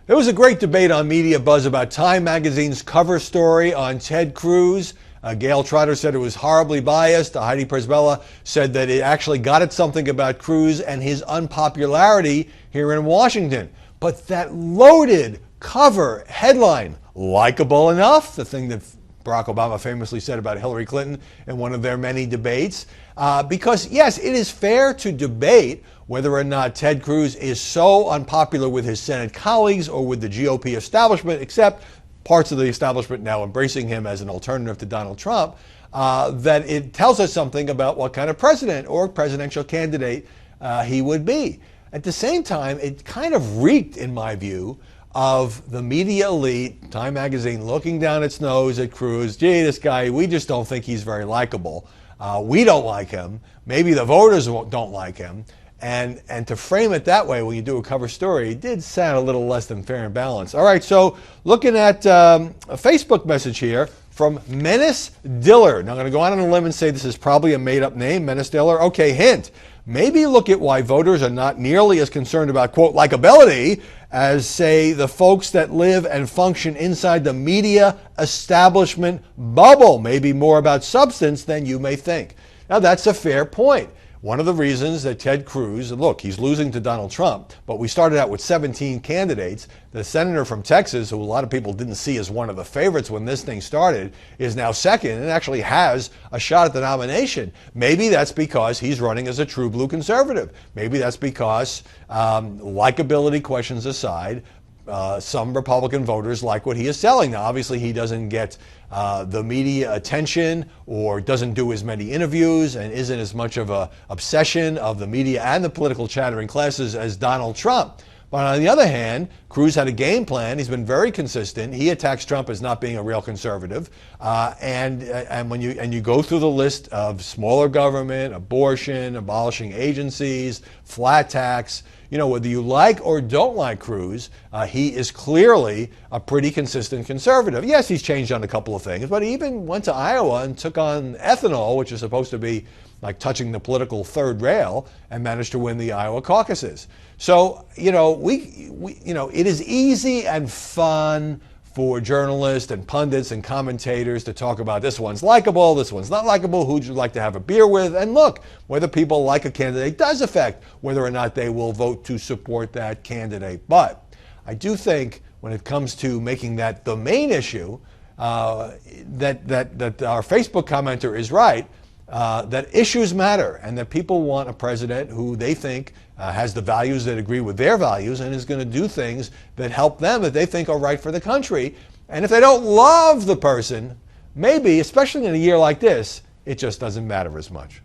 There was a great debate on Media Buzz about Time magazine's cover story on Ted Cruz. Gail Trotter said it was horribly biased. Heidi Prisbilla said that it actually got at something about Cruz and his unpopularity here in Washington. But that loaded cover headline, likable enough, the thing that Barack Obama famously said about Hillary Clinton in one of their many debates. Because, yes, it is fair to debate whether or not Ted Cruz is so unpopular with his Senate colleagues or with the GOP establishment, except parts of the establishment now embracing him as an alternative to Donald Trump, that it tells us something about what kind of president or presidential candidate he would be. At the same time, it kind of reeked, in my view, of the media elite, Time magazine looking down its nose at Cruz. Gee, this guy, we just don't think he's very likable. We don't like him. Maybe the voters don't like him. And to frame it that way when you do a cover story, it did sound a little less than fair and balanced. All right, so looking at a Facebook message here from Menace Diller. Now I'm going to go out on a limb and say this is probably a made-up name, Menace Diller. Okay, hint. Maybe look at why voters are not nearly as concerned about, quote, likability as, say, the folks that live and function inside the media establishment bubble. Maybe more about substance than you may think. Now, that's a fair point. One of the reasons that Ted Cruz, look, he's losing to Donald Trump, but we started out with 17 candidates. The senator from Texas, who a lot of people didn't see as one of the favorites when this thing started, is now second and actually has a shot at the nomination. Maybe that's because he's running as a true blue conservative. Maybe that's because, likability questions aside, some Republican voters like what he is selling. Now, obviously, he doesn't get the media attention or doesn't do as many interviews and isn't as much of an obsession of the media and the political chattering classes as Donald Trump. But on the other hand, Cruz had a game plan. He's been very consistent. He attacks Trump as not being a real conservative. And when you go through the list of smaller government, abortion, abolishing agencies, flat tax, you know, whether you like or don't like Cruz, he is clearly a pretty consistent conservative. Yes, he's changed on a couple of things, but he even went to Iowa and took on ethanol, which is supposed to be like touching the political third rail, and managed to win the Iowa caucuses. So, you know, it is easy and fun for journalists and pundits and commentators to talk about this one's likable, this one's not likable, who'd you like to have a beer with? And look, whether people like a candidate does affect whether or not they will vote to support that candidate. But I do think when it comes to making that the main issue, that our Facebook commenter is right, that issues matter and that people want a president who they think has the values that agree with their values and is going to do things that help them that they think are right for the country. And if they don't love the person, maybe, especially in a year like this, it just doesn't matter as much.